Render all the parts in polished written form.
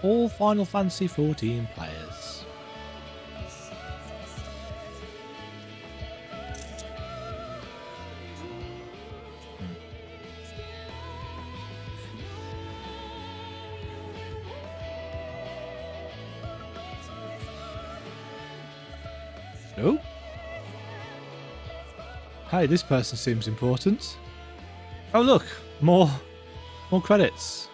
All Final Fantasy XIV players. Oh. Hey, this person seems important. Oh look, more credits.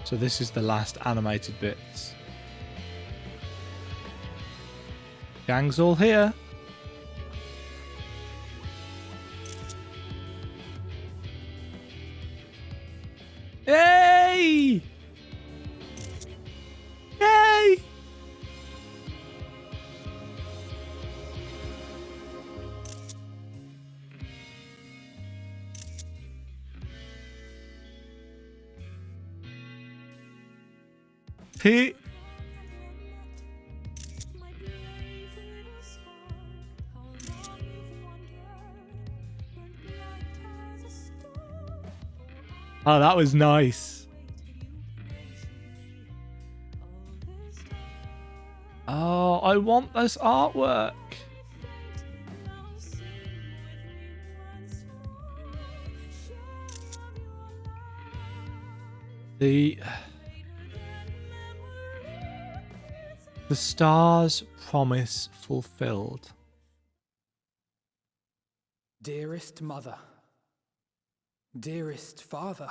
So this is the last animated bits. Gang's all here. Yay! Yay! He. Oh, that was nice. Oh, I want this artwork. The star's promise fulfilled. Dearest mother, dearest father.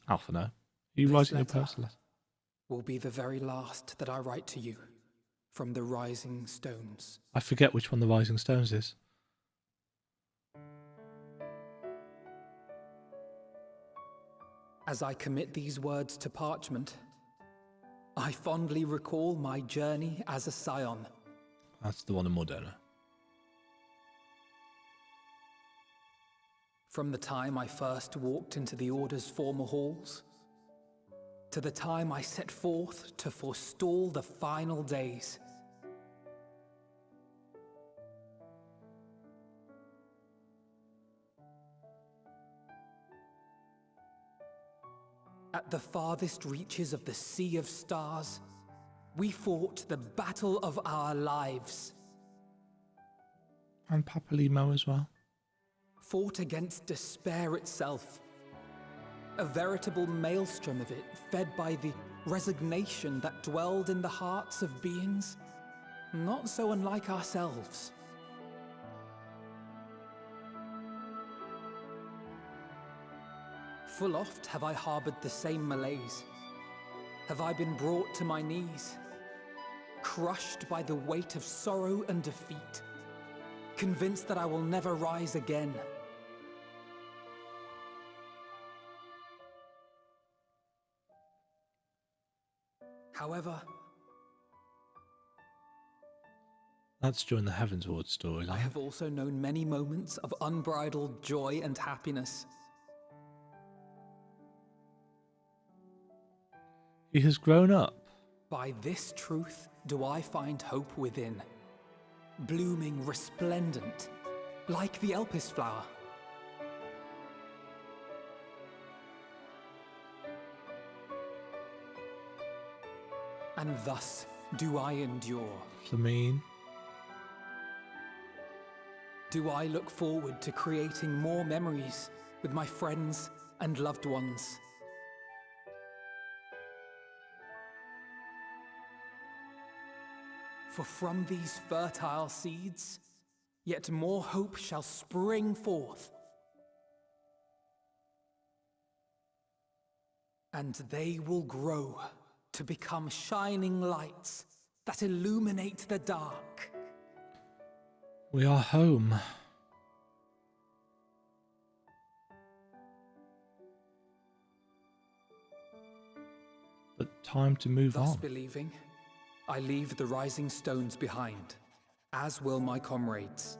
Alpha, no. Are you writing a personal letter? Will be the very last that I write to you from the Rising Stones. I forget which one the Rising Stones is. As I commit these words to parchment, I fondly recall my journey as a scion. That's the one in Moderna. From the time I first walked into the Order's former halls, to the time I set forth to forestall the final days. At the farthest reaches of the Sea of Stars, we fought the battle of our lives. And Papalimo as well. Fought against despair itself. A veritable maelstrom of it, fed by the resignation that dwelled in the hearts of beings not so unlike ourselves. Full oft have I harbored the same malaise. Have I been brought to my knees, crushed by the weight of sorrow and defeat, convinced that I will never rise again. However, that's during the Heavensward storyline. I have also known many moments of unbridled joy and happiness. He has grown up. By this truth do I find hope within, blooming resplendent, like the Elpis flower. And thus do I endure. Flamine. Do I look forward to creating more memories with my friends and loved ones. For from these fertile seeds, yet more hope shall spring forth. And they will grow to become shining lights that illuminate the dark. We are home. But time to move on. Thus believing, I leave the rising stones behind, as will my comrades.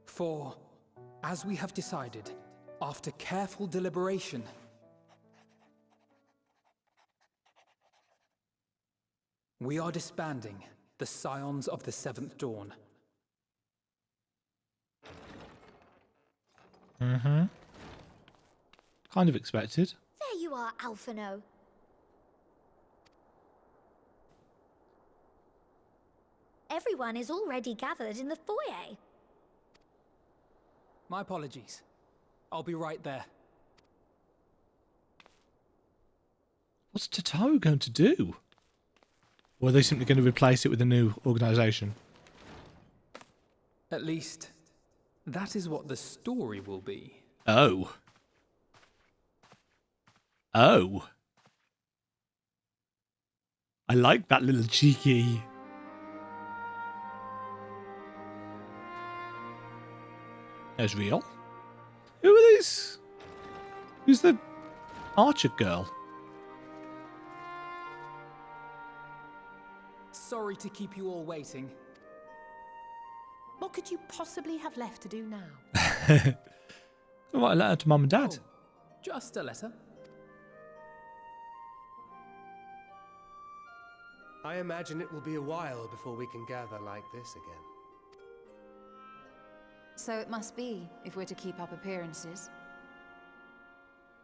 For, as we have decided, after careful deliberation, we are disbanding the Scions of the Seventh Dawn. Mm-hmm. Kind of expected. There you are, Alphino. Everyone is already gathered in the foyer. My apologies. I'll be right there. What's Tataru going to do? Or are they simply going to replace it with a new organisation? At least, that is what the story will be. Oh. Oh. I like that little cheeky... There's real. Who are these? Who's the archer girl? Sorry to keep you all waiting. What could you possibly have left to do now? I write a letter to Mum and Dad. Oh, just a letter. I imagine it will be a while before we can gather like this again. So it must be, if we're to keep up appearances.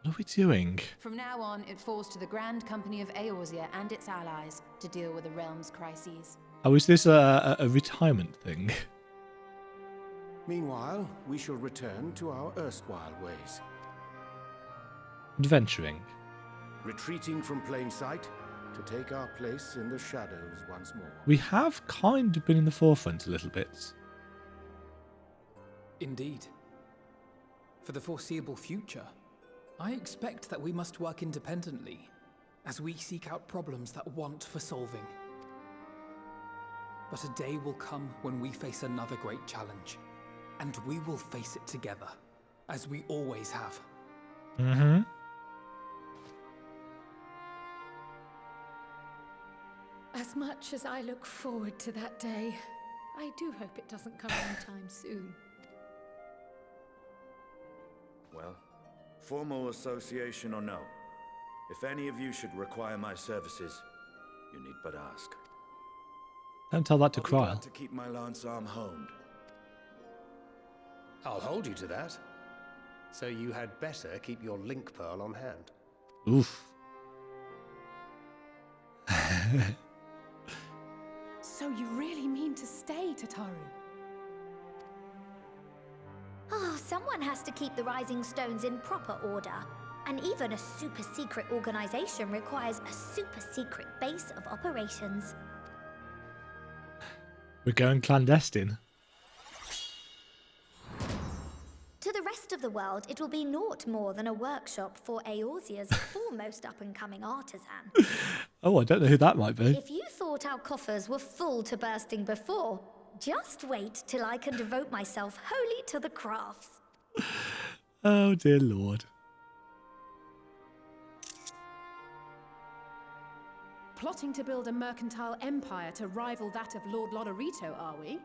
What are we doing? From now on, it falls to the Grand Company of Eorzea and its allies to deal with the realm's crises. Oh, is this a retirement thing? Meanwhile, we shall return to our erstwhile ways. Adventuring. Retreating from plain sight to take our place in the shadows once more. We have kind of been in the forefront a little bit. Indeed. For the foreseeable future, I expect that we must work independently as we seek out problems that want for solving. But a day will come when we face another great challenge, and we will face it together, as we always have. Mm-hmm. As much as I look forward to that day, I do hope it doesn't come anytime soon. Well, formal association or no, if any of you should require my services, you need but ask. Don't tell that to I'll be Kryl. glad to keep my lance arm honed. I'll hold you to that. So you had better keep your link pearl on hand. Oof. So you really mean to stay, Tataru? Oh, someone has to keep the Rising Stones in proper order. And even a super-secret organization requires a super-secret base of operations. We're going clandestine. To the rest of the world, it will be naught more than a workshop for Eorzea's foremost up-and-coming artisan. Oh, I don't know who that might be. If you thought our coffers were full to bursting before, just wait till I can devote myself wholly to the crafts. Oh, dear Lord. Plotting to build a mercantile empire to rival that of Lord Lodorito, are we?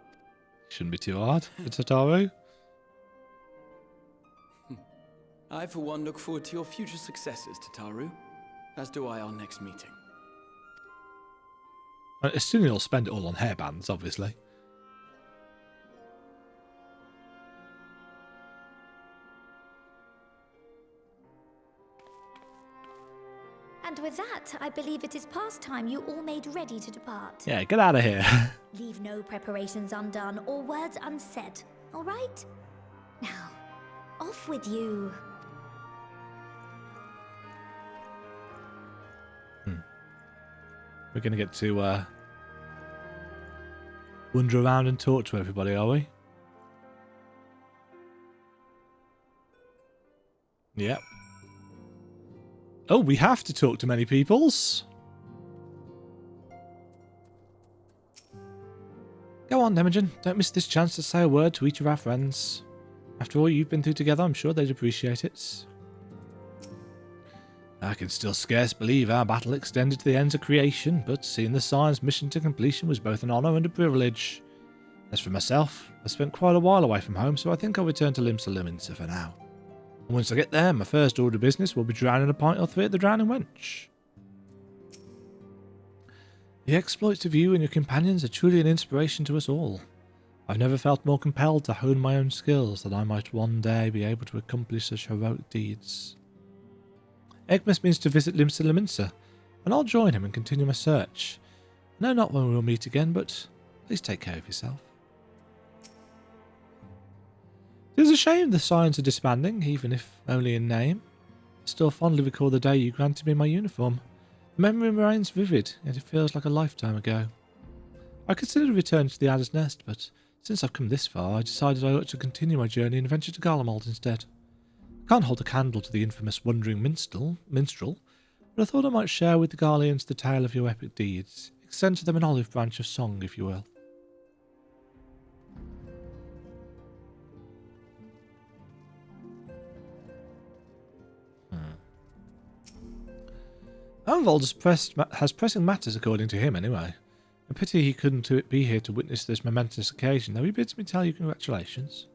Shouldn't be too hard for Tataru. I, for one, look forward to your future successes, Tataru, as do I our next meeting. Assuming he'll spend it all on hairbands, obviously. And with that, I believe it is past time you all made ready to depart. Yeah, get out of here. Leave no preparations undone or words unsaid, all right? Now, off with you. We're going to get to wander around and talk to everybody, are we? Yep. Oh, we have to talk to many peoples. Go on, Imogen. Don't miss this chance to say a word to each of our friends. After all you've been through together, I'm sure they'd appreciate it. I can still scarce believe our battle extended to the ends of creation, but seeing the Science mission to completion was both an honour and a privilege. As for myself, I spent quite a while away from home, so I think I'll return to Limsa Liminsa for now. And once I get there, my first order of business will be drowning a pint or three at the Drowning Wench. The exploits of you and your companions are truly an inspiration to us all. I've never felt more compelled to hone my own skills that I might one day be able to accomplish such heroic deeds. Egmas means to visit Limsa Laminsa, and I'll join him and continue my search. I know not when we will meet again, but please take care of yourself. It is a shame the Scions are disbanding, even if only in name. I still fondly recall the day you granted me my uniform. The memory remains vivid, yet it feels like a lifetime ago. I considered returning to the Adder's Nest, but since I've come this far, I decided I ought to continue my journey and venture to Garlemald instead. I can't hold a candle to the infamous Wandering Minstrel, but I thought I might share with the Garleans the tale of your epic deeds. Extend to them an olive branch of song, if you will. Arnvold has pressing matters, according to him, anyway. A pity he couldn't be here to witness this momentous occasion, though he bids me tell you congratulations.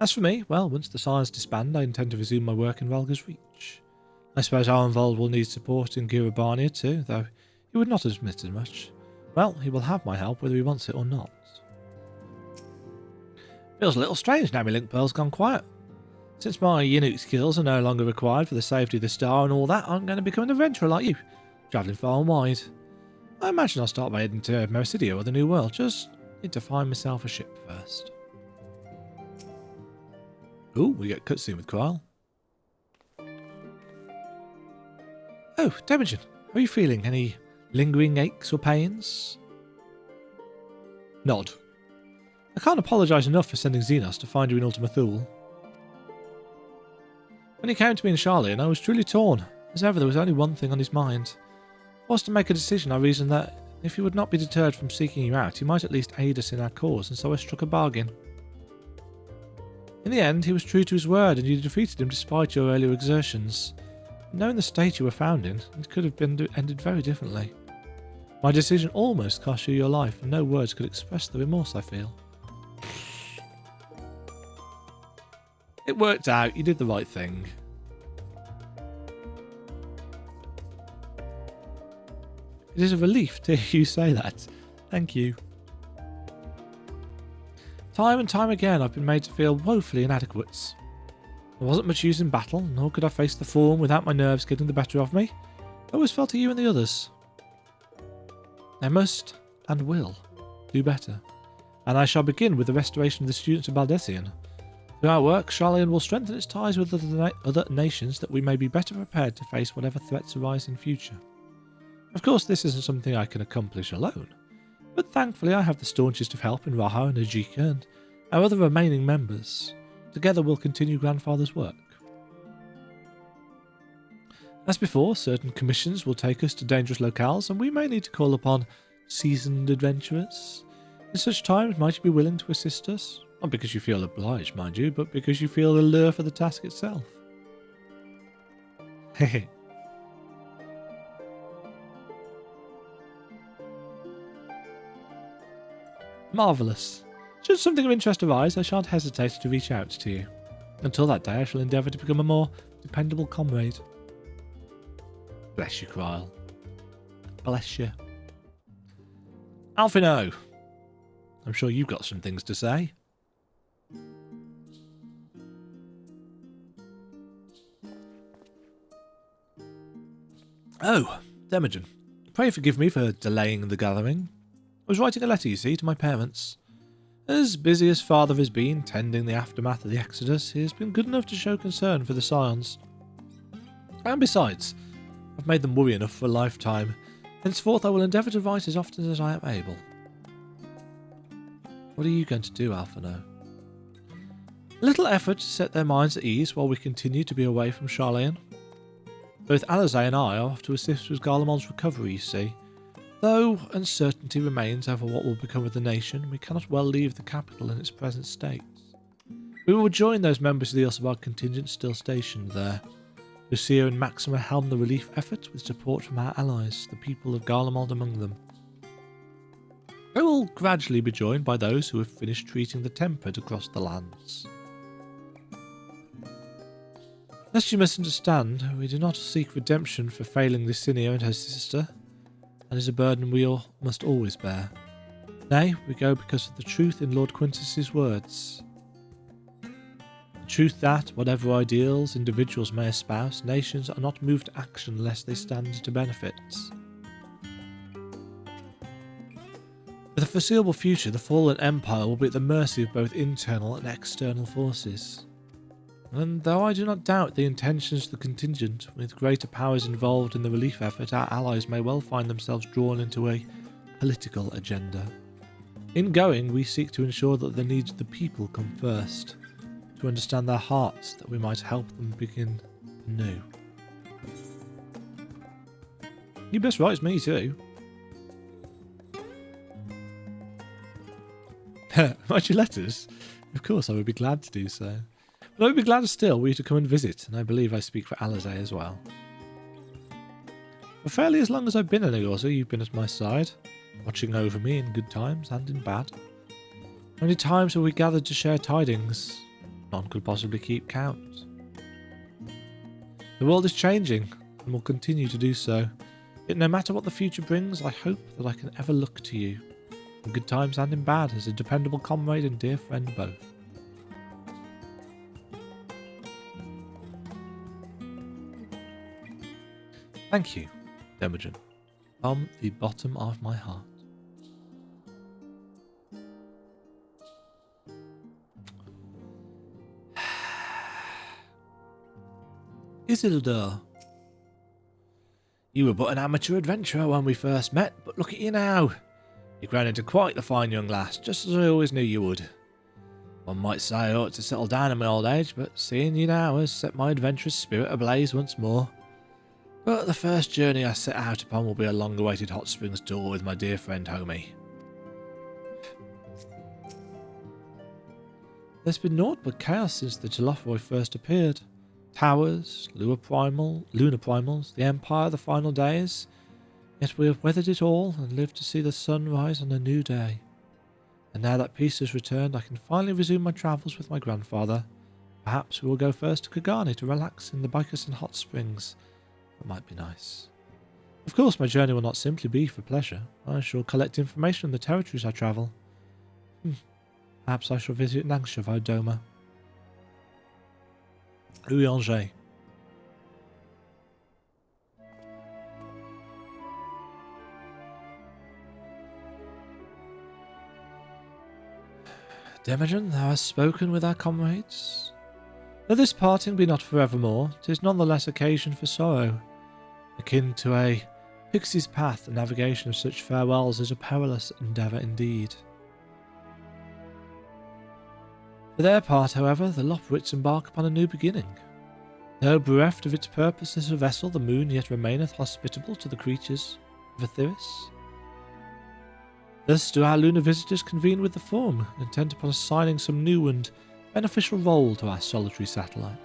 As for me, well, once the Scions disband, I intend to resume my work in Relga's Reach. I suppose Arnvold will need support in Girabarnia too, though he would not have admitted much. Well, he will have my help whether he wants it or not. Feels a little strange now my link pearl's gone quiet. Since my Unit skills are no longer required for the safety of the star and all that, I'm going to become an adventurer like you, travelling far and wide. I imagine I'll start by heading to Mericidia or the New World. Just need to find myself a ship first. Ooh, we get cutscene with Kyle. Oh, Demagen, how are you feeling? Any lingering aches or pains? Nod. I can't apologise enough for sending Xenos to find you in Ultima Thule. When he came to me in Charlian, I was truly torn. As ever, there was only one thing on his mind. Forced to make a decision, I reasoned that if he would not be deterred from seeking you out, he might at least aid us in our cause, and so I struck a bargain. In the end, he was true to his word, and you defeated him despite your earlier exertions. Knowing the state you were found in, it could have ended very differently. My decision almost cost you your life, and no words could express the remorse I feel. It worked out, you did the right thing. It is a relief to hear you say that. Thank you. Time and time again I've been made to feel woefully inadequate. There wasn't much use in battle, nor could I face the form without my nerves getting the better of me. I always fell to you and the others. I must, and will, do better. And I shall begin with the restoration of the students of Baldessian. Through our work, Charlian will strengthen its ties with other nations that we may be better prepared to face whatever threats arise in future. Of course, this isn't something I can accomplish alone, but thankfully I have the staunchest of help in Raha and Ajika and our other remaining members. Together we'll continue Grandfather's work. As before, certain commissions will take us to dangerous locales, and we may need to call upon seasoned adventurers. In such times, might you be willing to assist us? Not because you feel obliged, mind you, but because you feel the lure for the task itself. Hehe. Marvellous. Should something of interest arise, I shan't hesitate to reach out to you. Until that day, I shall endeavour to become a more dependable comrade. Bless you, Kryle. Bless you. Alphino, I'm sure you've got some things to say. Oh, Demagen, pray forgive me for delaying the gathering. I was writing a letter, you see, to my parents. As busy as father has been tending the aftermath of the Exodus, he has been good enough to show concern for the Scions. And besides, I've made them worry enough for a lifetime. Henceforth I will endeavour to write as often as I am able. What are you going to do, Alphino? A little effort to set their minds at ease while we continue to be away from Charlian. Both Alizé and I are off to assist with Garlemald's recovery, you see. Though uncertainty remains over what will become of the nation, we cannot well leave the capital in its present state. We will join those members of the Ilsabard contingent still stationed there. Lucia and Maxima helm the relief effort with support from our allies, the people of Garlemald among them. They will gradually be joined by those who have finished treating the tempered across the lands. Lest you misunderstand, we do not seek redemption for failing Lucinia and her sister. That is a burden we all must always bear. Nay, we go because of the truth in Lord Quintus's words. The truth that, whatever ideals individuals may espouse, nations are not moved to action unless they stand to benefits. For the foreseeable future, the fallen empire will be at the mercy of both internal and external forces. And though I do not doubt the intentions of the contingent, with greater powers involved in the relief effort, our allies may well find themselves drawn into a political agenda. In going, we seek to ensure that the needs of the people come first, to understand their hearts, that we might help them begin anew. You best write me too. Write your letters? Of course, I would be glad to do so. But I would be glad still were you to come and visit, and I believe I speak for Alizé as well. For fairly as long as I've been in Eorzea, you've been at my side, watching over me in good times and in bad. How many times have we gathered to share tidings? None could possibly keep count. The world is changing, and will continue to do so. Yet no matter what the future brings, I hope that I can ever look to you, in good times and in bad, as a dependable comrade and dear friend both. Thank you, Imogen, from the bottom of my heart. Isildur, you were but an amateur adventurer when we first met, but look at you now. You've grown into quite the fine young lass, just as I always knew you would. One might say I ought to settle down in my old age, but seeing you now has set my adventurous spirit ablaze once more. But the first journey I set out upon will be a long-awaited hot springs tour with my dear friend Homie. There's been naught but chaos since the Telophoi first appeared. Towers, lunar primals, the Empire, the final days. Yet we have weathered it all and lived to see the sun rise on a new day. And now that peace has returned, I can finally resume my travels with my grandfather. Perhaps we will go first to Kagani to relax in the Bickerson hot springs. That might be nice. Of course, my journey will not simply be for pleasure. I shall collect information on the territories I travel. Perhaps I shall visit Nangshavai Doma. Uyanger. Demajan, thou hast spoken with our comrades. Though this parting be not forevermore, 'tis none the less occasion for sorrow. Akin to a pixie's path, the navigation of such farewells is a perilous endeavour indeed. For their part, however, the Loprits embark upon a new beginning. Though bereft of its purpose as a vessel, the moon yet remaineth hospitable to the creatures of Etheris. Thus do our lunar visitors convene with the form, intent upon assigning some new and beneficial role to our solitary satellite.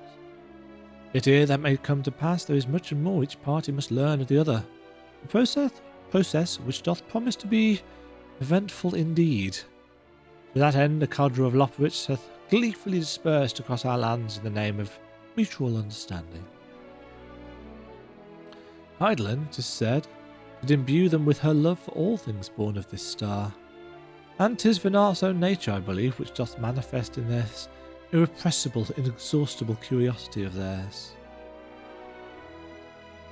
Yet ere that may come to pass, there is much and more each party must learn of the other, a process which doth promise to be eventful indeed. To that end, a cadre of Loprits hath gleefully dispersed across our lands in the name of mutual understanding. Eidolon, 'tis said, did imbue them with her love for all things born of this star. And 'tis Vinar's own nature, I believe, which doth manifest in this irrepressible, inexhaustible curiosity of theirs.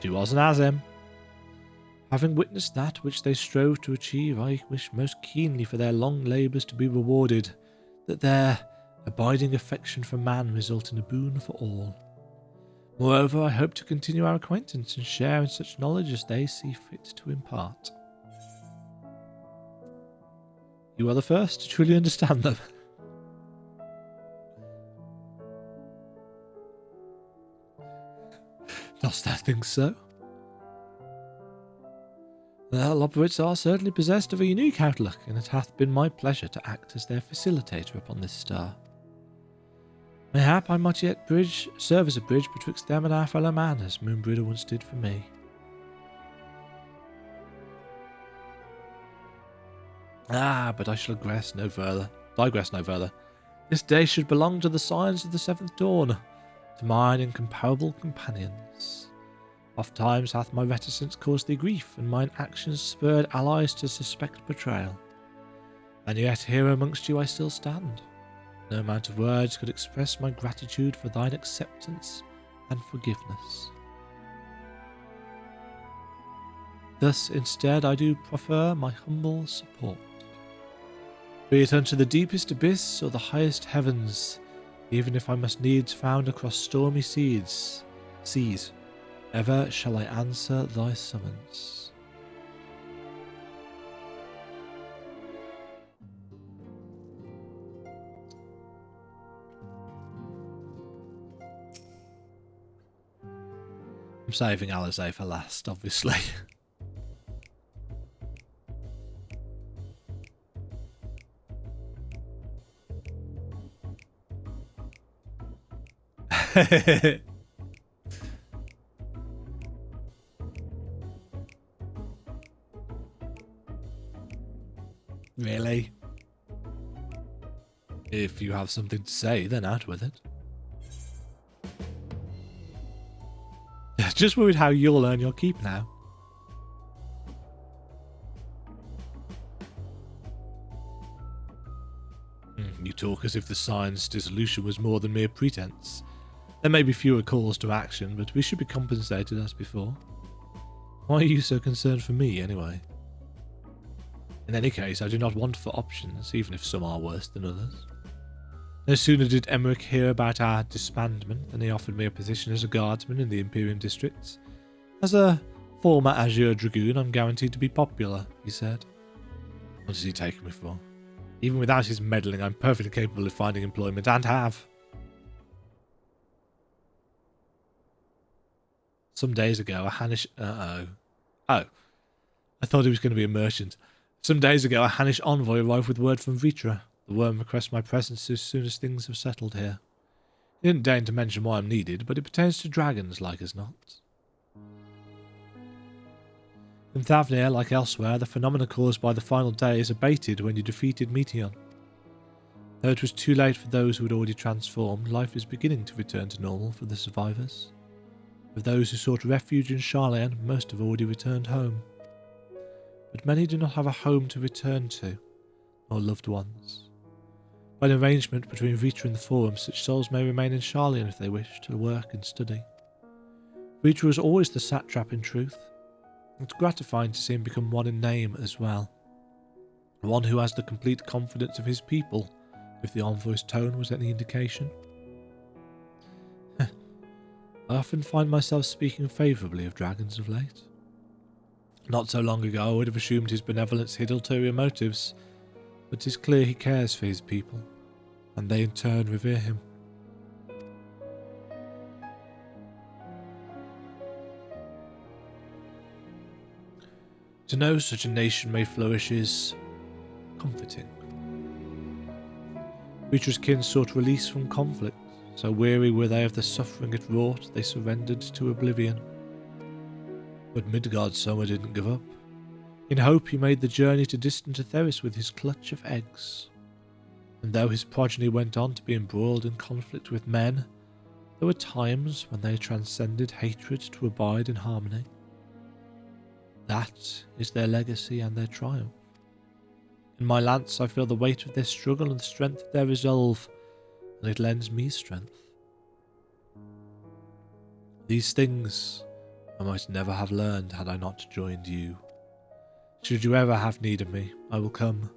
She was an Azem. Having witnessed that which they strove to achieve, I wish most keenly for their long labours to be rewarded, that their abiding affection for man result in a boon for all. Moreover, I hope to continue our acquaintance and share in such knowledge as they see fit to impart. You are the first to truly understand them. Dost thou think so? The Loprits are certainly possessed of a unique outlook, and it hath been my pleasure to act as their facilitator upon this star. Mayhap I might yet serve as a bridge betwixt them and our fellow man, as Moonbrider once did for me. But I shall digress no further. This day should belong to the signs of the seventh dawn. to mine incomparable companions. Oft times hath my reticence caused thee grief, and mine actions spurred allies to suspect betrayal. And yet here amongst you I still stand. No amount of words could express my gratitude for thine acceptance and forgiveness. Thus instead I do proffer my humble support. Be it unto the deepest abyss or the highest heavens, even if I must needs found across stormy seas, ever shall I answer thy summons. I'm saving Alizé for last, obviously. Really? If you have something to say, then out with it. Just worried how you'll earn your keep now. You talk as if the sign's dissolution was more than mere pretense. There may be fewer calls to action, but we should be compensated as before. Why are you so concerned for me, anyway? In any case, I do not want for options, even if some are worse than others. No sooner did Emmerich hear about our disbandment than he offered me a position as a guardsman in the Imperium districts. As a former Azure Dragoon, I'm guaranteed to be popular, he said. What does he take me for? Even without his meddling, I'm perfectly capable of finding employment, and have. Some days ago, a Hannish... Oh, I thought he was going to be a merchant. Some days ago, a Hannish envoy arrived with word from Vitra. The worm requests my presence as soon as things have settled here. He didn't deign to mention why I'm needed, but it pertains to dragons, like as not. In Thavnir, like elsewhere, the phenomena caused by the final days abated when you defeated Meteon. Though it was too late for those who had already transformed, life is beginning to return to normal for the survivors. Of those who sought refuge in Sharlayan, most have already returned home. But many do not have a home to return to, nor loved ones. By an arrangement between Vitra and the Forum, such souls may remain in Sharlayan if they wish to work and study. Vitra was always the satrap in truth. It's gratifying to see him become one in name as well. One who has the complete confidence of his people, if the envoy's tone was any indication. I often find myself speaking favourably of dragons of late. Not so long ago I would have assumed his benevolence hid ulterior motives, but 'tis clear he cares for his people, and they in turn revere him. To know such a nation may flourish is comforting. Vitra's kin sought release from conflict, so weary were they of the suffering it wrought, they surrendered to oblivion. But Midgard's summer didn't give up. In hope he made the journey to distant Atheris with his clutch of eggs. And though his progeny went on to be embroiled in conflict with men, there were times when they transcended hatred to abide in harmony. That is their legacy and their triumph. In my lance I feel the weight of their struggle and the strength of their resolve, and it lends me strength. These things I might never have learned had I not joined you. Should you ever have need of me, I will come.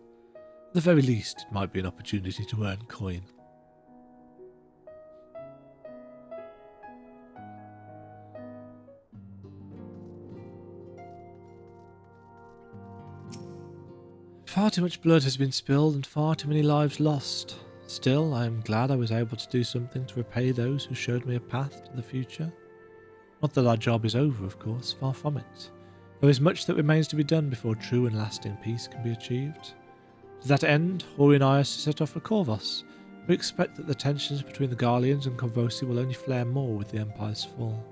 At the very least, it might be an opportunity to earn coin. Far too much blood has been spilled and far too many lives lost. Still, I am glad I was able to do something to repay those who showed me a path to the future. Not that our job is over, of course, far from it. There is much that remains to be done before true and lasting peace can be achieved. To that end, Hori and I are to set off for Corvus. We expect that the tensions between the Garleans and Convosi will only flare more with the Empire's fall.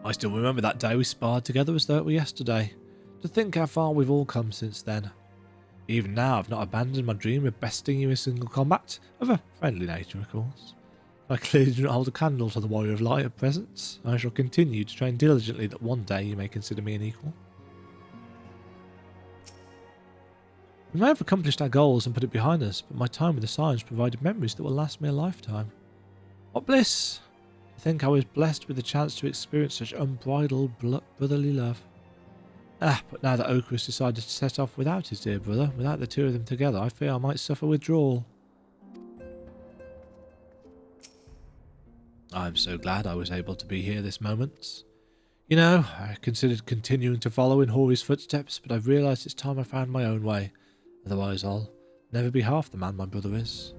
I still remember that day we sparred together as though it were yesterday. To think how far we've all come since then. Even now I've not abandoned my dream of besting you in single combat, of a friendly nature of course. I clearly do not hold a candle to the warrior of light at present. I shall continue to train diligently that one day you may consider me an equal. We may have accomplished our goals and put it behind us, but my time with the Scions provided memories that will last me a lifetime. What bliss! I think I was blessed with the chance to experience such unbridled brotherly love. But now that Oker has decided to set off without his dear brother, without the two of them together, I fear I might suffer withdrawal. I am so glad I was able to be here this moment. You know, I considered continuing to follow in Hori's footsteps, but I've realised it's time I found my own way. Otherwise I'll never be half the man my brother is.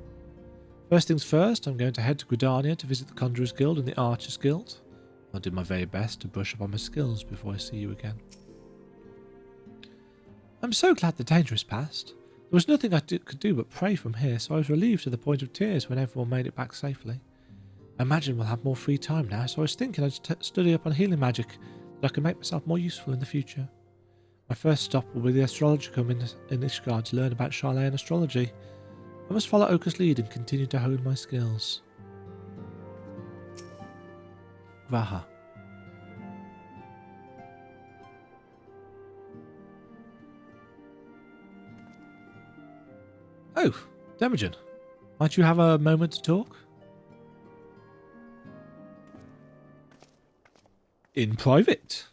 First things first, I'm going to head to Gridania to visit the Conjurer's Guild and the Archer's Guild. I'll do my very best to brush up on my skills before I see you again. I'm so glad the danger is past. There was nothing I could do but pray from here, so I was relieved to the point of tears when everyone made it back safely. I imagine we'll have more free time now, so I was thinking I'd study up on healing magic that I can make myself more useful in the future. My first stop will be the Astrologicum in Ishgard to learn about Charlayan astrology. I must follow Oker's lead and continue to hone my skills. Vaha. Oh, Demagen. Might you have a moment to talk? In private.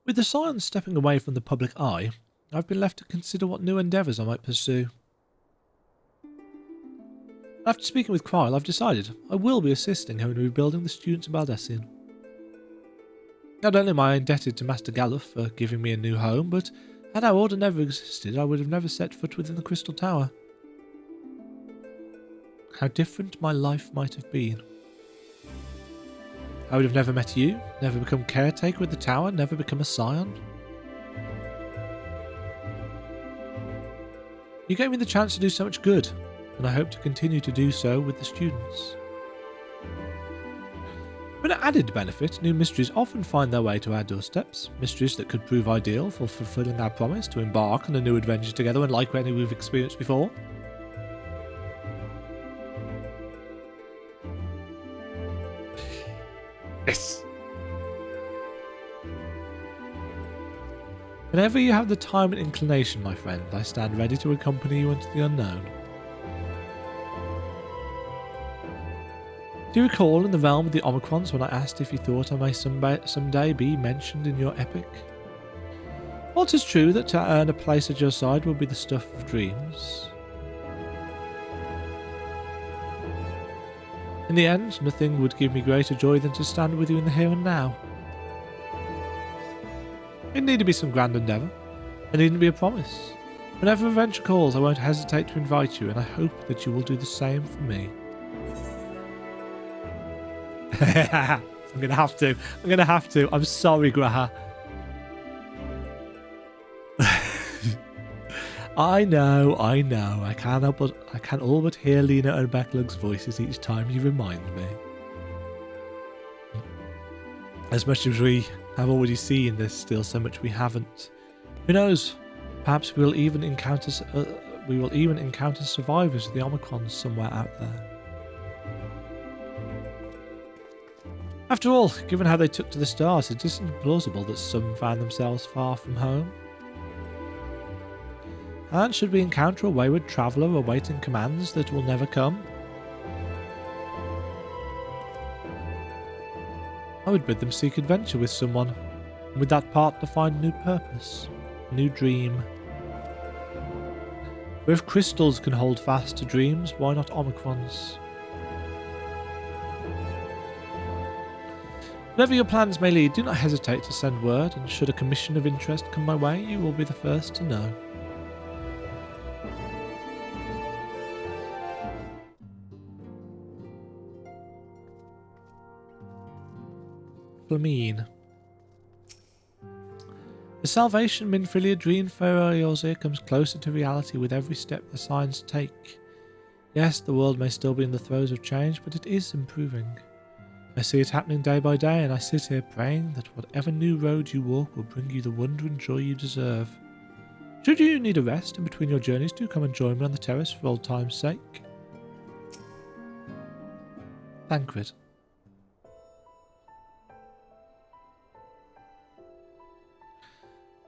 With the Scions stepping away from the public eye, I've been left to consider what new endeavours I might pursue. After speaking with Kryl, I've decided I will be assisting her in rebuilding the students of Baldesion. Not only am I indebted to Master Galuf for giving me a new home, but had our order never existed, I would have never set foot within the Crystal Tower. How different my life might have been. I would have never met you, never become caretaker of the tower, never become a Scion. You gave me the chance to do so much good, and I hope to continue to do so with the students. For an added benefit, new mysteries often find their way to our doorsteps, mysteries that could prove ideal for fulfilling our promise to embark on a new adventure together unlike any we've experienced before. Yes! Whenever you have the time and inclination, my friend, I stand ready to accompany you into the unknown. Do you recall in the realm of the Omicrons when I asked if you thought I may someday be mentioned in your epic? While it is true that to earn a place at your side will be the stuff of dreams, in the end, nothing would give me greater joy than to stand with you in the here and now. It needn't be some grand endeavour. It needn't be a promise. Whenever a venture calls, I won't hesitate to invite you, and I hope that you will do the same for me. I'm gonna have to. I'm sorry, Graha. I know. I can't all but hear Lena and Becklug's voices each time you remind me. As much as we have already seen, there's still so much we haven't. Who knows? Perhaps we will even encounter survivors of the Omicrons somewhere out there. After all, given how they took to the stars, it isn't plausible that some found themselves far from home. And should we encounter a wayward traveller awaiting commands that will never come, I would bid them seek adventure with someone, and with that partner find a new purpose, a new dream. For if crystals can hold fast to dreams, why not Omicrons? Whatever your plans may lead, do not hesitate to send word, and should a commission of interest come my way, you will be the first to know. Flamine. The salvation Minfilia Dreen Ferroiosir comes closer to reality with every step the signs take. Yes, the world may still be in the throes of change, but it is improving. I see it happening day by day, and I sit here praying that whatever new road you walk will bring you the wonder and joy you deserve. Should you need a rest in between your journeys, do come and join me on the terrace for old time's sake. Thancred.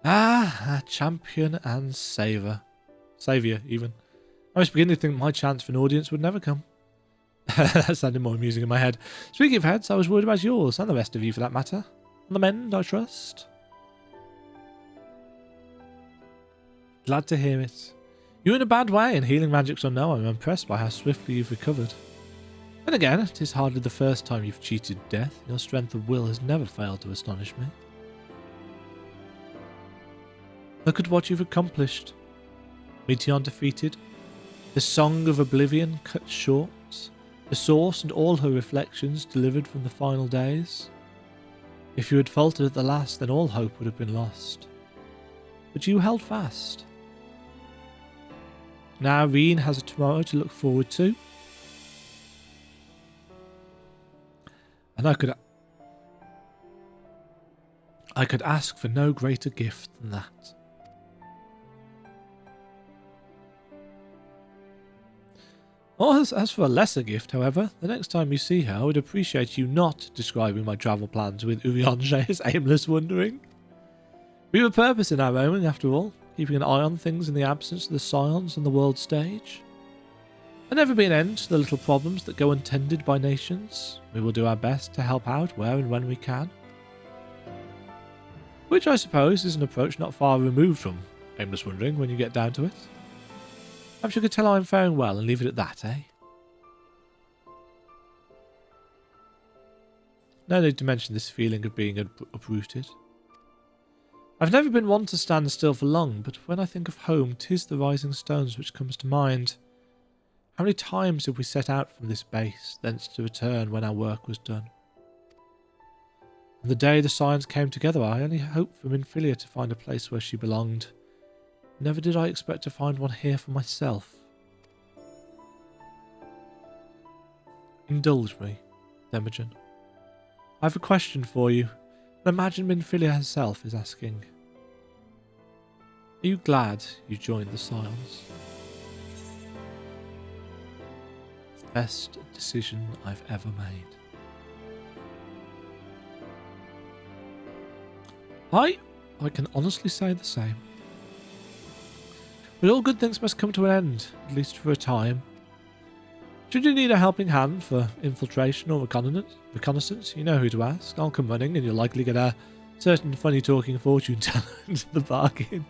Ah, a champion and saviour, even. I was beginning to think my chance for an audience would never come. That sounded more amusing in my head. Speaking of heads, I was worried about yours, and the rest of you for that matter. On the mend, I trust. Glad to hear it. You're in a bad way, and healing magics or no, I'm impressed by how swiftly you've recovered. Then again, it is hardly the first time you've cheated death. Your strength of will has never failed to astonish me. Look at what you've accomplished. Meteon defeated. The Song of Oblivion cut short. The Source and all her reflections delivered from the final days. If you had faltered at the last, then all hope would have been lost. But you held fast. Now Reen has a tomorrow to look forward to. And I could ask for no greater gift than that. As for a lesser gift, however, the next time you see her, I would appreciate you not describing my travel plans with Urianger as aimless wandering. We have a purpose in our roaming, after all, keeping an eye on things in the absence of the scions and the world stage. There'll never be an end to the little problems that go untended by nations. We will do our best to help out where and when we can. Which I suppose is an approach not far removed from aimless wandering when you get down to it. Perhaps you could tell I'm faring well and leave it at that, eh? No need to mention this feeling of being uprooted. I've never been one to stand still for long, but when I think of home, 'tis the rising stones which comes to mind. How many times have we set out from this base, thence to return when our work was done? On the day the signs came together, I only hoped for Minfilia to find a place where she belonged. Never did I expect to find one here for myself. Indulge me, Demagen. I have a question for you, and imagine Minfilia herself is asking. Are you glad you joined the Scions? Best decision I've ever made. I can honestly say the same. But all good things must come to an end, at least for a time. Should you need a helping hand for infiltration or reconnaissance, you know who to ask. I'll come running and you'll likely get a certain funny talking fortune teller into the bargain.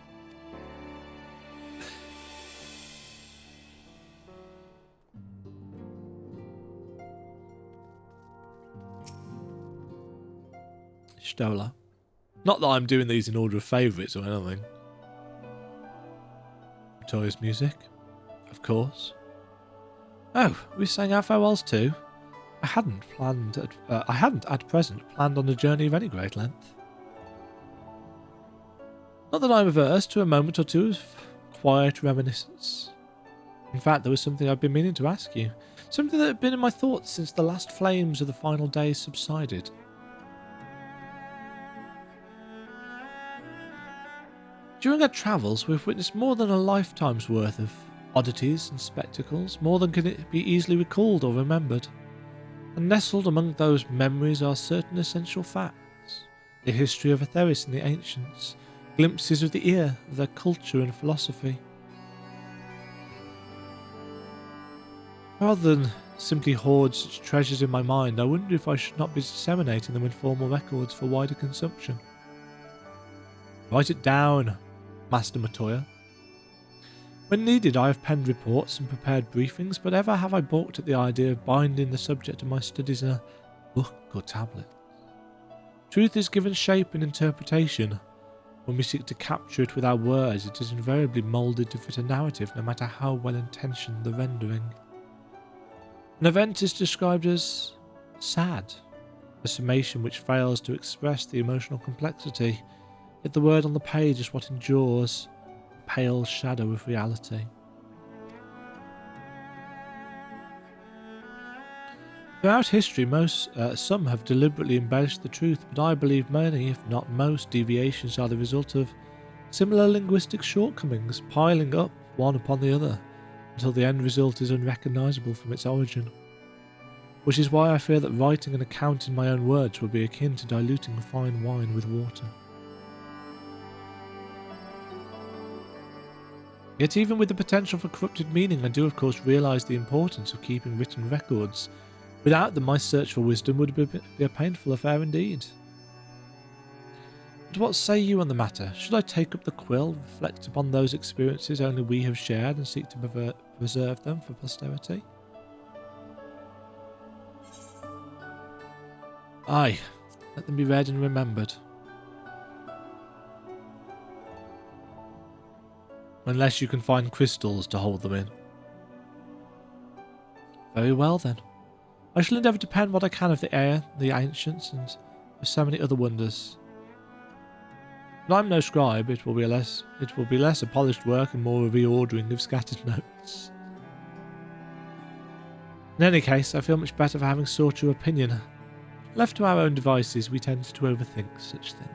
Stola. Not that I'm doing these in order of favourites or anything. Victoria's music, of course. Oh, we sang our farewells too. I hadn't at present planned on a journey of any great length. Not that I'm averse to a moment or two of quiet reminiscence. In fact, there was something I've been meaning to ask you. Something that had been in my thoughts since the last flames of the final days subsided. During our travels, we've witnessed more than a lifetime's worth of oddities and spectacles, more than can it be easily recalled or remembered. And nestled among those memories are certain essential facts. The history of Atheris and the ancients, glimpses of the ear of their culture and philosophy. Rather than simply hoard such treasures in my mind, I wonder if I should not be disseminating them in formal records for wider consumption. Write it down, Master Matoya. When needed, I have penned reports and prepared briefings, but ever have I balked at the idea of binding the subject of my studies in a book or tablet. Truth is given shape and interpretation. When we seek to capture it with our words, it is invariably moulded to fit a narrative, no matter how well-intentioned the rendering. An event is described as sad, a summation which fails to express the emotional complexity. Yet the word on the page is what endures, a pale shadow of reality. Throughout history, some have deliberately embellished the truth, but I believe many, if not most, deviations are the result of similar linguistic shortcomings piling up one upon the other until the end result is unrecognisable from its origin. Which is why I fear that writing an account in my own words would be akin to diluting fine wine with water. Yet even with the potential for corrupted meaning, I do of course realise the importance of keeping written records. Without them, my search for wisdom would be a painful affair indeed. But what say you on the matter? Should I take up the quill, reflect upon those experiences only we have shared, and seek to preserve them for posterity? Aye, let them be read and remembered. Unless you can find crystals to hold them in. Very well then. I shall endeavour to pen what I can of the air, the ancients, and of so many other wonders. But I'm no scribe, it will be less a polished work and more a reordering of scattered notes. In any case, I feel much better for having sought your opinion. Left to our own devices, we tend to overthink such things.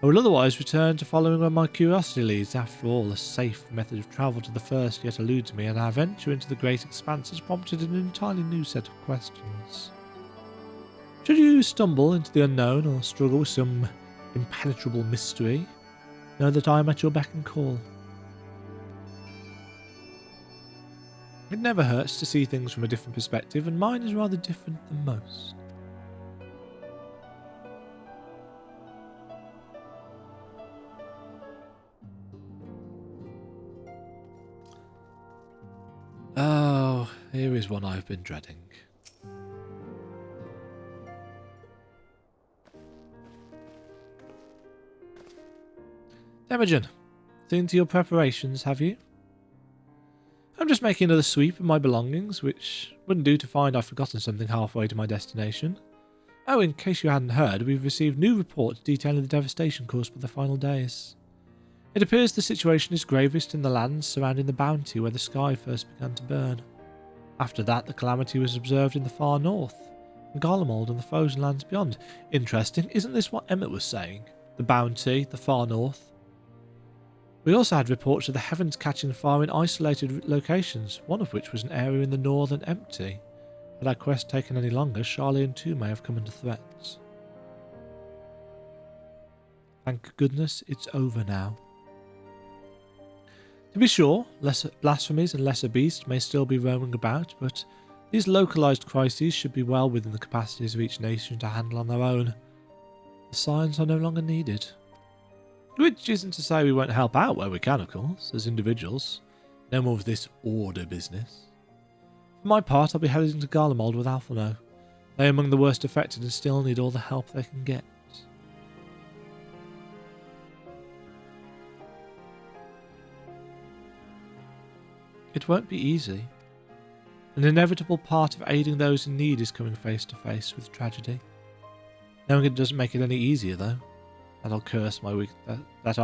I will otherwise return to following where my curiosity leads. After all, a safe method of travel to the first yet eludes me, and our venture into the great expanse has prompted an entirely new set of questions. Should you stumble into the unknown or struggle with some impenetrable mystery, know that I am at your beck and call. It never hurts to see things from a different perspective, and mine is rather different than most. Oh, here is one I've been dreading. Temujin, seen to your preparations, have you? I'm just making another sweep of my belongings, which wouldn't do to find I've forgotten something halfway to my destination. Oh, in case you hadn't heard, we've received new reports detailing the devastation caused by the final days. It appears the situation is gravest in the lands surrounding the Bounty where the sky first began to burn. After that, the calamity was observed in the far north, in Garlemald and the frozen lands beyond. Interesting, isn't this what Emmett was saying? The Bounty, the far north. We also had reports of the heavens catching fire in isolated locations, one of which was an area in the northern Empty. Had our quest taken any longer, Charlene too may have come under threat. Thank goodness it's over now. To be sure, lesser blasphemies and lesser beasts may still be roaming about, but these localised crises should be well within the capacities of each nation to handle on their own. The signs are no longer needed. Which isn't to say we won't help out where we can, of course, as individuals. No more of this order business. For my part, I'll be heading to Garlemald with Alphino. They are among the worst affected and still need all the help they can get. It won't be easy. An inevitable part of aiding those in need is coming face to face with tragedy. Knowing it doesn't make it any easier, though. That I'll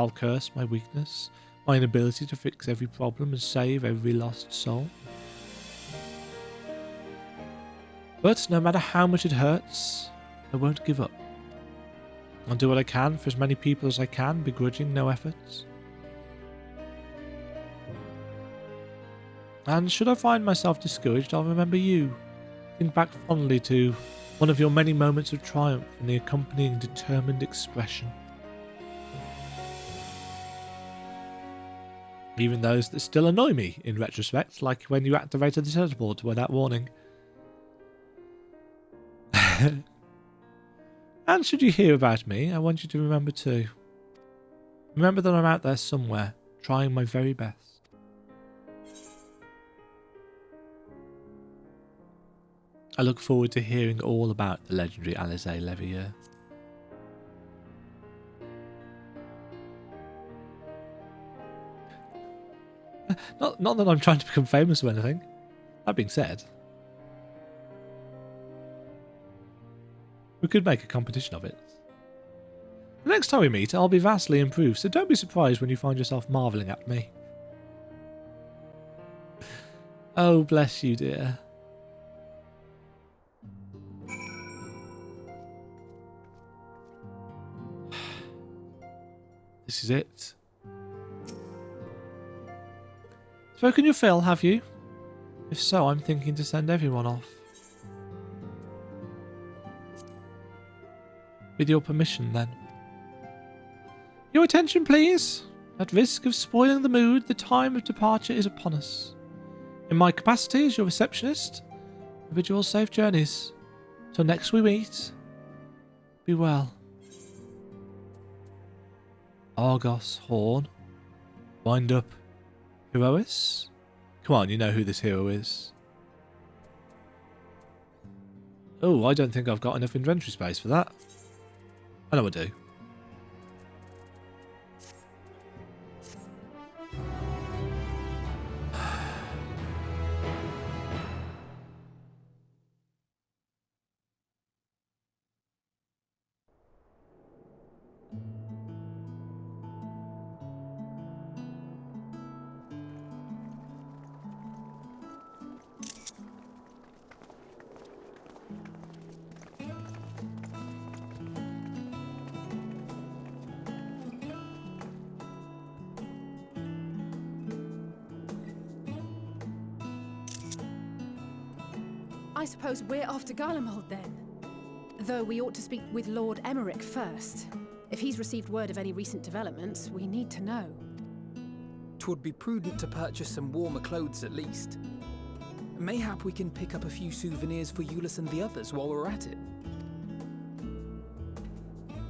curse my weakness, my inability to fix every problem and save every lost soul. But no matter how much it hurts, I won't give up. I'll do what I can for as many people as I can, begrudging no efforts. And should I find myself discouraged, I'll remember you. Think back fondly to one of your many moments of triumph and the accompanying determined expression. Even those that still annoy me in retrospect, like when you activated the teleport without warning. And should you hear about me, I want you to remember too. Remember that I'm out there somewhere, trying my very best. I look forward to hearing all about the legendary Alizé Levier. Not that I'm trying to become famous or anything. That being said, we could make a competition of it. The next time we meet, I'll be vastly improved, so don't be surprised when you find yourself marvelling at me. Oh, bless you, dear. this is it. Spoken your fill, have you? If so, I'm thinking to send everyone off. With your permission, then. Your attention, please. At risk of spoiling the mood, the time of departure is upon us. In my capacity as your receptionist, I bid you all safe journeys. Till next we meet, be well. Argos Horn. Wind up. Herois? Come on, you know who this hero is. Oh, I don't think I've got enough inventory space for that. I know I do. I suppose we're after Garlemald then. Though we ought to speak with Lord Emmerich first. If he's received word of any recent developments, we need to know. 'Twould be prudent to purchase some warmer clothes at least. Mayhap we can pick up a few souvenirs for Euless and the others while we're at it.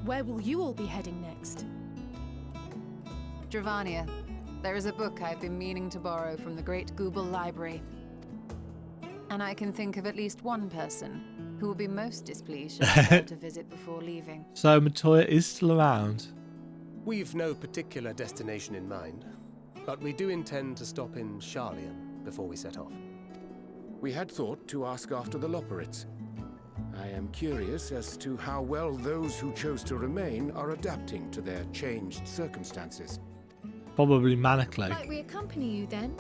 Where will you all be heading next? Dravania, there is a book I've been meaning to borrow from the Great Google Library. And I can think of at least one person who will be most displeased should I fail to visit before leaving. So Matoya is still around. We've no particular destination in mind, but we do intend to stop in Sharlayan before we set off. We had thought to ask after the Loporrits. I am curious as to how well those who chose to remain are adapting to their changed circumstances. Probably manically. Might we accompany you then?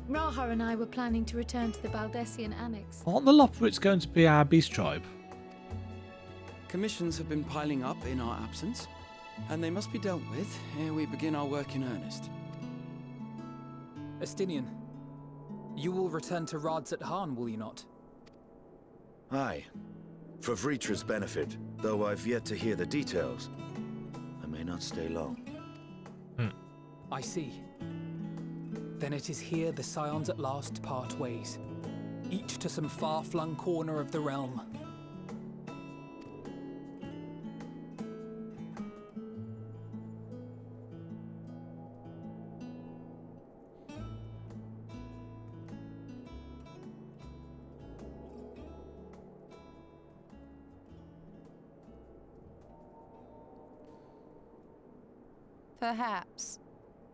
Raha and I were planning to return to the Baldessian Annex. Aren't the Loporrits going to be our beast tribe? Commissions have been piling up in our absence, and they must be dealt with ere we begin our work in earnest. Estinian, you will return to Rads at Han, will you not? Aye. For Vritra's benefit, though I've yet to hear the details. I may not stay long. I see. Then it is here the Scions at last part ways, each to some far-flung corner of the realm. Perhaps.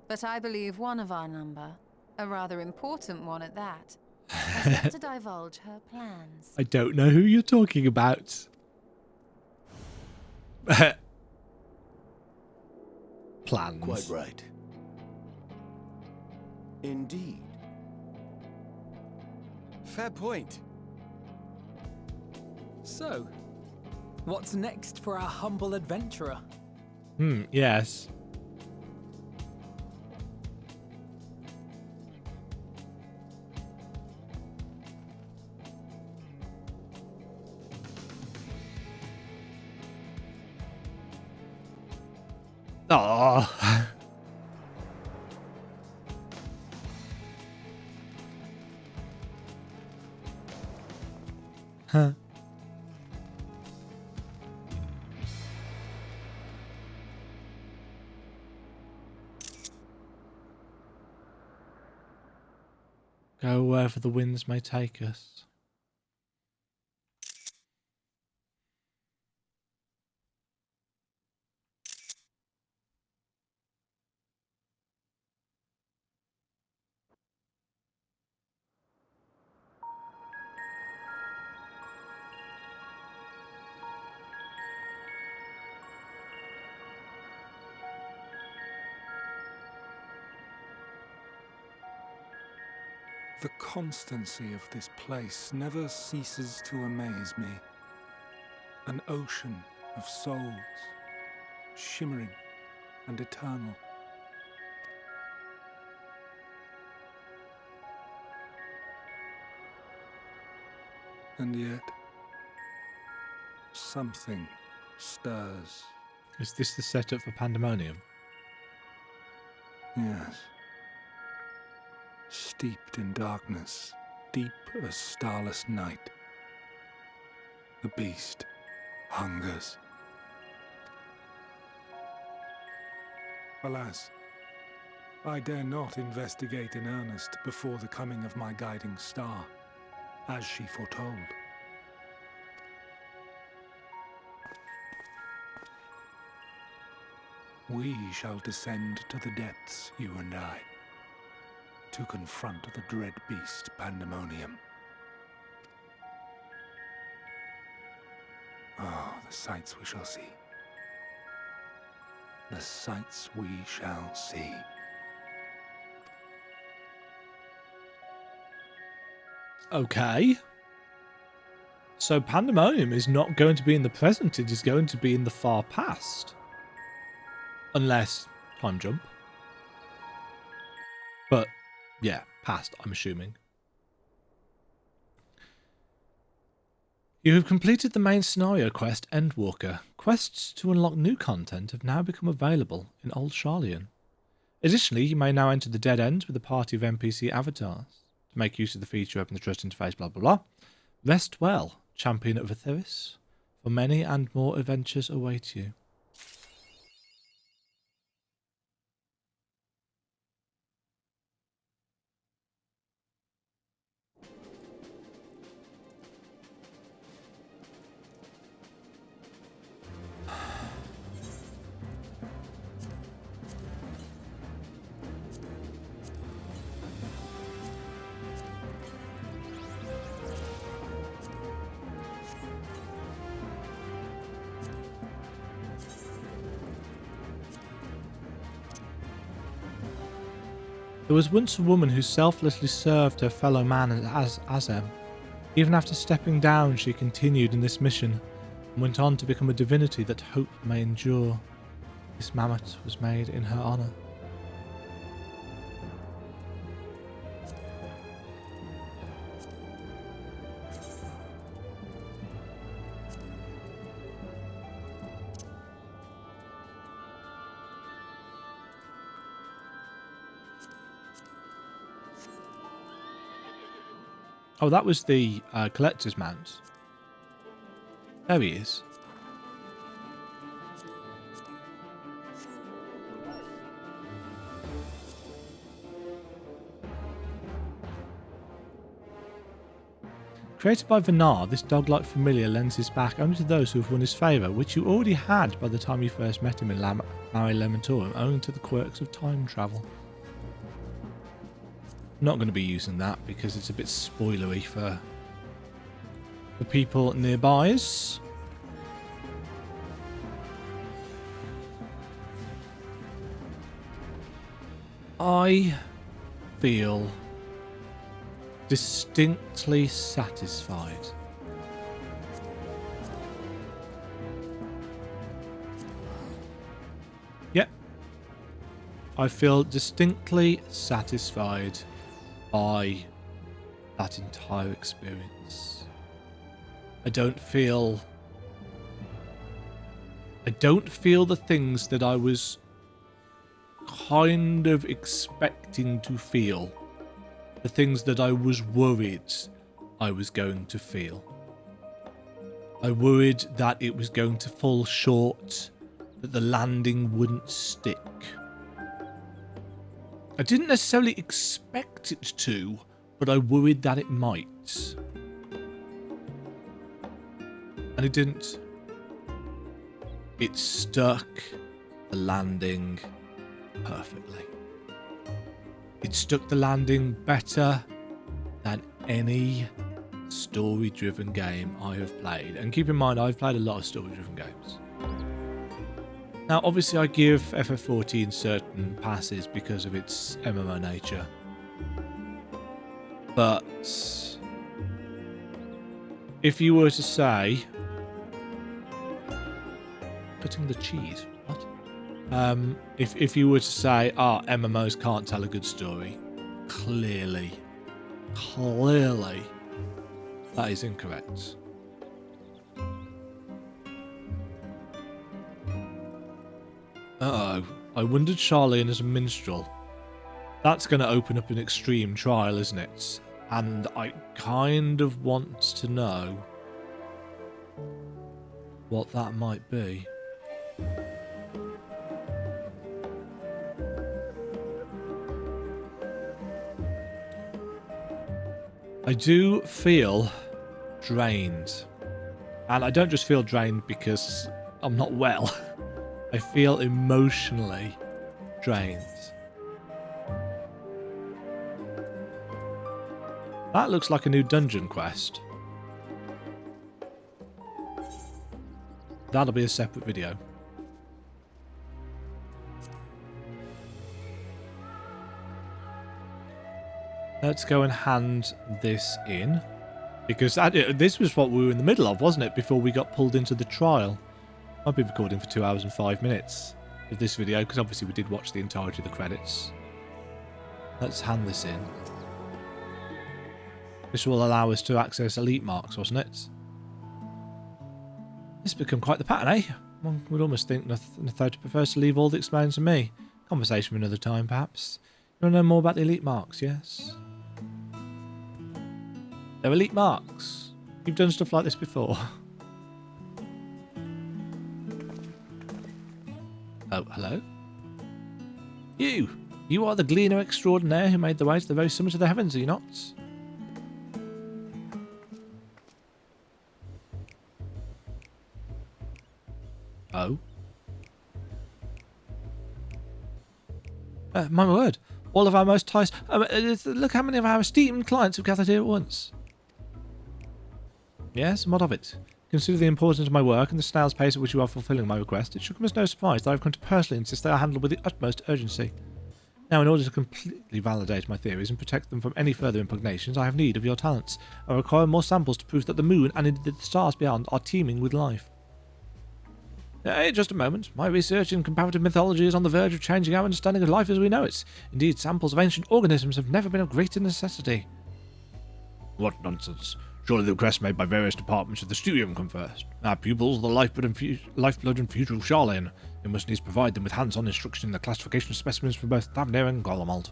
But I believe one of our number, a rather important one at that, has yet to divulge her plans. I don't know who you're talking about. Plans. Quite right. Indeed. Fair point. So, what's next for our humble adventurer? Yes. Oh. Huh. Go wherever the winds may take us. The constancy of this place never ceases to amaze me. An ocean of souls, shimmering and eternal. And yet, something stirs. Is this the setup for Pandemonium? Yes. Steeped in darkness, deep as starless night. The beast hungers. Alas, I dare not investigate in earnest before the coming of my guiding star, as she foretold. We shall descend to the depths, you and I, to confront the dread beast Pandemonium. Oh, the sights we shall see. The sights we shall see. Okay. So Pandemonium is not going to be in the present, it is going to be in the far past. Unless time jump. But yeah, past, I'm assuming. You have completed the main scenario quest, Endwalker. Quests to unlock new content have now become available in Old Charlian. Additionally, you may now enter the dead ends with a party of NPC avatars. To make use of the feature, open the trust interface, blah blah blah. Rest well, champion of Aetheris, for many and more adventures await you. There was once a woman who selflessly served her fellow man as Azem. Even after stepping down, she continued in this mission and went on to become a divinity that hope may endure. This mammoth was made in her honour. Oh, that was the collector's mount. There he is. Created by Vinar, this dog-like familiar lends his back only to those who have won his favour, which you already had by the time you first met him in Mare Lamentorum, owing to the quirks of time travel. I'm not going to be using that because it's a bit spoilery for the people nearby. I feel distinctly satisfied. Yep. I feel distinctly satisfied by that entire experience. I don't feel the things that I was kind of expecting to feel. The things that I was worried I was going to feel. I worried that it was going to fall short, that the landing wouldn't stick. I didn't necessarily expect it to, but I worried that it might. And it didn't. It stuck the landing perfectly. It stuck the landing better than any story-driven game I have played. And keep in mind, I've played a lot of story-driven games. Now, obviously, I give FF14 certain passes because of its MMO nature. But if you were to say... Cutting the cheese, what? If you were to say, MMOs can't tell a good story, clearly, That is incorrect. Uh-oh. I wondered Charlene as a minstrel. That's going to open up an extreme trial, isn't it? And I kind of want to know what that might be. I do feel drained. And I don't just feel drained because I'm not well. I feel emotionally drained. That looks like a new dungeon quest. That'll be a separate video. Let's go and hand this in. Because this was what we were in the middle of, wasn't it? Before we got pulled into the trial. I've been recording for 2 hours and 5 minutes of this video, because obviously we did watch the entirety of the credits. Let's hand this in. This will allow us to access elite marks, wasn't it? This has become quite the pattern, eh? One would almost think Nathota prefers to leave all the explaining to me. Conversation for another time, perhaps. You want to know more about the elite marks, yes? They're elite marks. You've done stuff like this before. Oh, hello? You are the gleaner extraordinaire who made the way to the very summit of the heavens, are you not? Oh? My word. All of our most ties... look how many of our esteemed clients have gathered here at once. Yes, and what of it? Consider the importance of my work and the snail's pace at which you are fulfilling my request. It should come as no surprise that I have come to personally insist they are handled with the utmost urgency. Now, in order to completely validate my theories and protect them from any further impugnations, I have need of your talents. I require more samples to prove that the moon and indeed the stars beyond are teeming with life. Just a moment. My research in comparative mythology is on the verge of changing our understanding of life as we know it. Indeed, samples of ancient organisms have never been of greater necessity. What nonsense. Surely the requests made by various departments of the studium come first. Our pupils, the lifeblood and future of Charlene. We must needs provide them with hands-on instruction in the classification of specimens from both Thavnir and Golemald.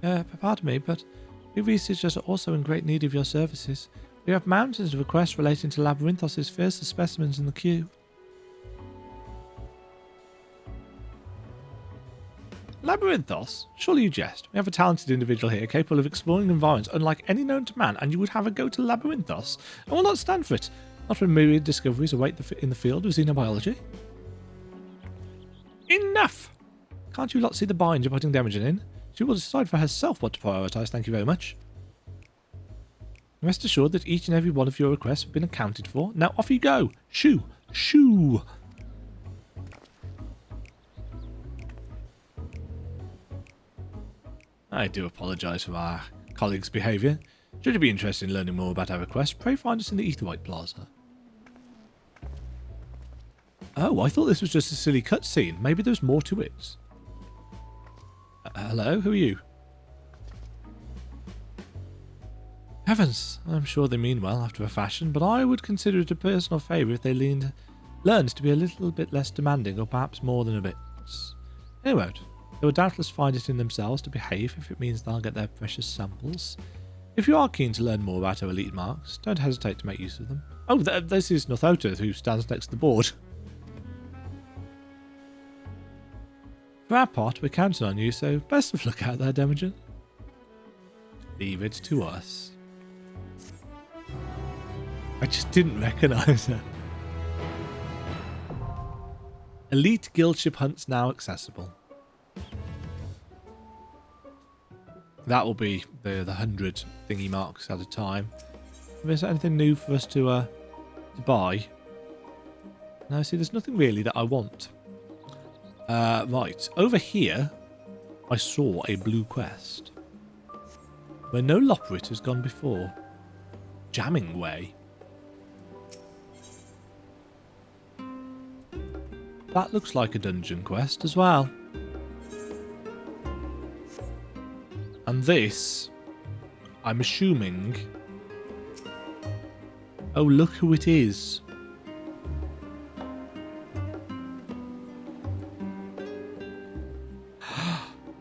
Pardon me, but we researchers are also in great need of your services. We have mountains of requests relating to Labyrinthos' fiercest specimens in the queue. Labyrinthos? Surely you jest. We have a talented individual here capable of exploring environments unlike any known to man, and you would have a go to Labyrinthos? I will not stand for it. Not when myriad discoveries await in the field of xenobiology. Enough! Can't you lot see the bind you're putting Imogen in? She will decide for herself what to prioritise, thank you very much. Rest assured that each and every one of your requests have been accounted for. Now off you go! Shoo! Shoo! I do apologise for our colleagues' behaviour. Should you be interested in learning more about our request, pray find us in the Etherwhite Plaza. Oh, I thought this was just a silly cutscene. Maybe there's more to it. Hello, who are you? Heavens, I'm sure they mean well after a fashion, but I would consider it a personal favour if they learned to be a little bit less demanding, or perhaps more than a bit. Anyway, they will doubtless find it in themselves to behave if it means they'll get their precious samples. If you are keen to learn more about our elite marks, don't hesitate to make use of them. Oh, this is Nathota, who stands next to the board. For our part, we're counting on you, so best of luck out there, Imogen. Leave it to us. I just didn't recognise her. Elite guildship hunts now accessible. That will be the 100 thingy marks at a time. Is there anything new for us to buy? No, see, there's nothing really that I want. Right, over here, I saw a blue quest where no Loperit has gone before. Jamming Way. That looks like a dungeon quest as well. And this, I'm assuming... Oh, look who it is.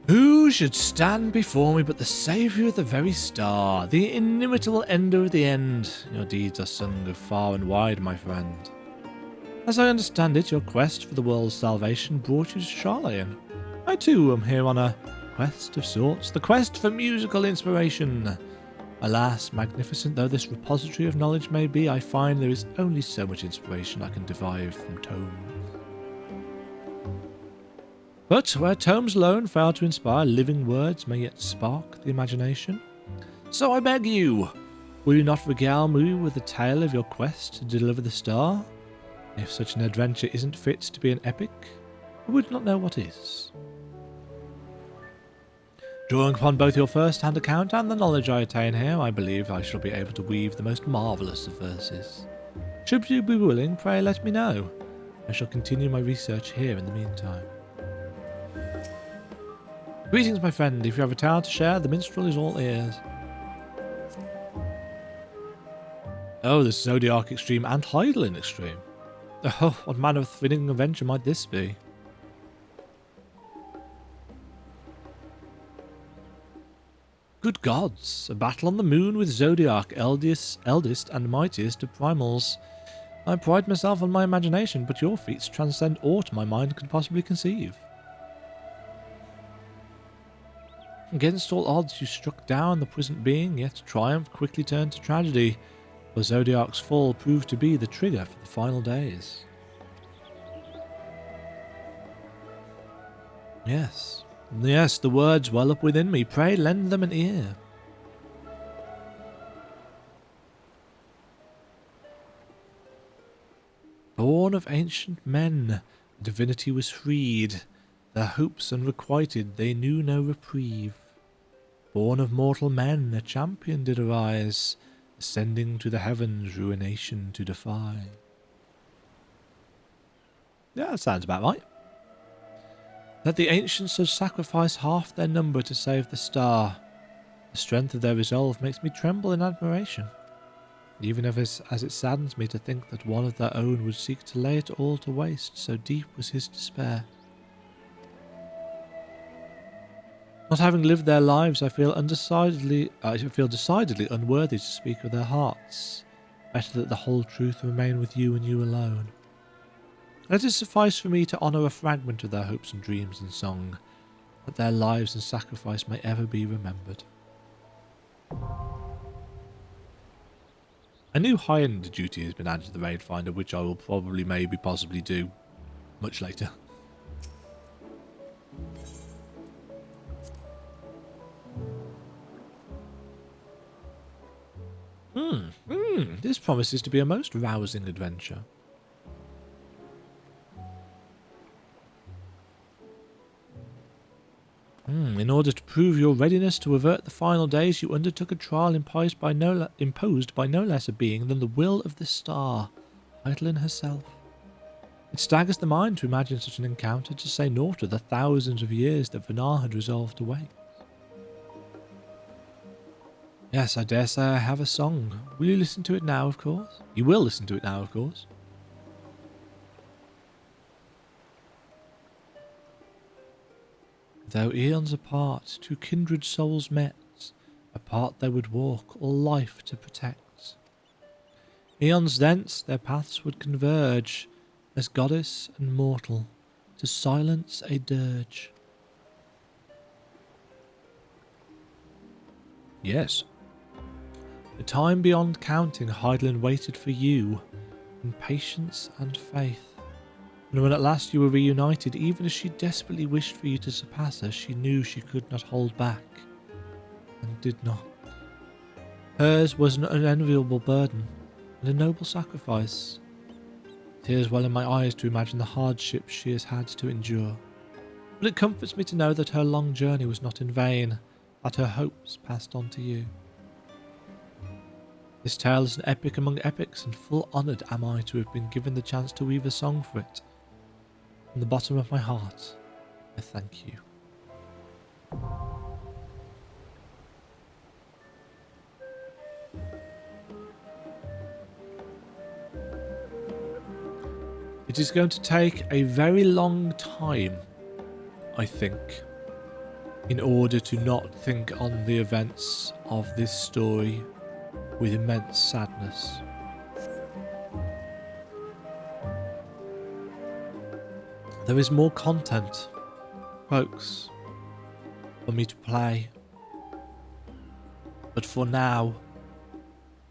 Who should stand before me but the saviour of the very star, the inimitable ender of the end? Your deeds are sung of far and wide, my friend. As I understand it, your quest for the world's salvation brought you to Charlayan. I too am here on a quest of sorts, the quest for musical inspiration. Alas, magnificent though this repository of knowledge may be, I find there is only so much inspiration I can derive from tomes. But where tomes alone fail to inspire, living words may yet spark the imagination. So I beg you, will you not regale me with the tale of your quest to deliver the star? If such an adventure isn't fit to be an epic, I would not know what is. Drawing upon both your first-hand account and the knowledge I attain here, I believe I shall be able to weave the most marvellous of verses. Should you be willing, pray let me know. I shall continue my research here in the meantime. Greetings, my friend. If you have a tale to share, the minstrel is all ears. Oh, there's Zodiac Extreme and Hydaelyn Extreme. Oh, what manner of thrilling adventure might this be? Good gods, a battle on the moon with Zodiac, eldest and mightiest of primals. I pride myself on my imagination, but your feats transcend aught my mind could possibly conceive. Against all odds, you struck down the present being, yet triumph quickly turned to tragedy, for Zodiac's fall proved to be the trigger for the final days. Yes, the words well up within me. Pray lend them an ear. Born of ancient men, divinity was freed. Their hopes unrequited, they knew no reprieve. Born of mortal men, a champion did arise, ascending to the heavens, ruination to defy. Yeah, that sounds about right. That the ancients had sacrificed half their number to save the star. The strength of their resolve makes me tremble in admiration, even as it saddens me to think that one of their own would seek to lay it all to waste, so deep was his despair. Not having lived their lives, I feel decidedly unworthy to speak of their hearts. Better that the whole truth remain with you and you alone. Let it suffice for me to honour a fragment of their hopes and dreams in song, that their lives and sacrifice may ever be remembered. A new high-end duty has been added to the raid finder, which I will probably possibly do much later. This promises to be a most rousing adventure. In order to prove your readiness to avert the final days, you undertook a trial imposed by no less a being than the will of the star, Hydaelyn herself. It staggers the mind to imagine such an encounter, to say naught of the thousands of years that Vanar had resolved to wait. Yes, I dare say I have a song. Will you listen to it now, of course? You will listen to it now, of course. Though eons apart, two kindred souls met, apart they would walk, all life to protect. Eons thence their paths would converge, as goddess and mortal, to silence a dirge. Yes. A time beyond counting, Hydaelyn waited for you, in patience and faith. And when at last you were reunited, even as she desperately wished for you to surpass her, she knew she could not hold back, and did not. Hers was an unenviable burden, and a noble sacrifice. Tears well in my eyes to imagine the hardships she has had to endure. But it comforts me to know that her long journey was not in vain, that her hopes passed on to you. This tale is an epic among epics, and full honoured am I to have been given the chance to weave a song for it. From the bottom of my heart, I thank you. is going to take a very long time, I think, in order to not think on the events of this story with immense sadness. There is more content, folks, for me to play. But for now,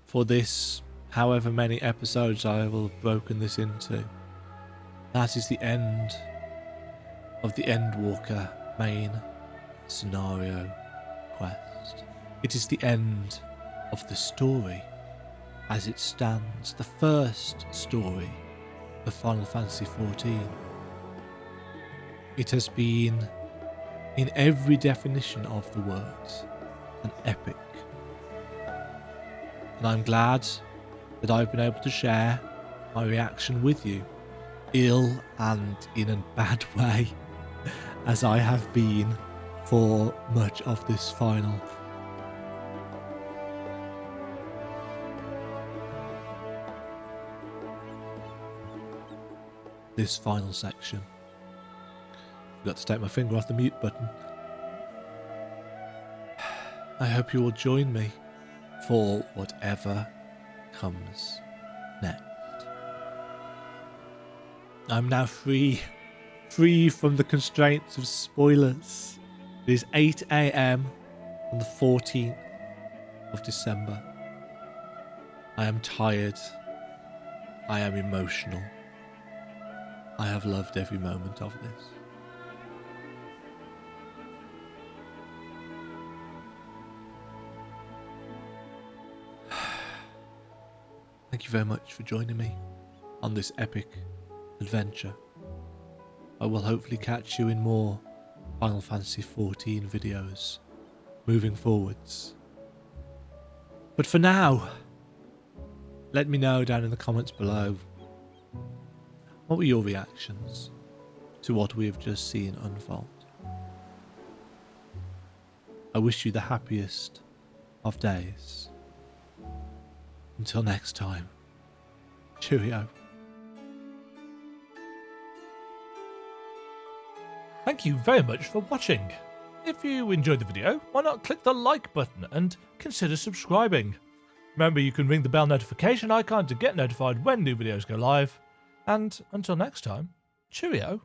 for this, however many episodes I will have broken this into, that is the end of the Endwalker main scenario quest. It is the end of the story as it stands, the first story of Final Fantasy XIV. It has been, in every definition of the words, an epic. And I'm glad that I've been able to share my reaction with you, ill and in a bad way, as I have been for much of this final. This final section. Forgot to take my finger off the mute button. I hope you will join me for whatever comes next. I'm now free from the constraints of spoilers. It is 8 AM on the 14th of December. I am tired. I am emotional. I have loved every moment of this. Thank you very much for joining me on this epic adventure. I will hopefully catch you in more Final Fantasy XIV videos moving forwards. But for now, let me know down in the comments below, what were your reactions to what we have just seen unfold? I wish you the happiest of days. Until next time, cheerio. Thank you very much for watching. If you enjoyed the video, why not click the like button and consider subscribing. Remember, you can ring the bell notification icon to get notified when new videos go live. And until next time, cheerio.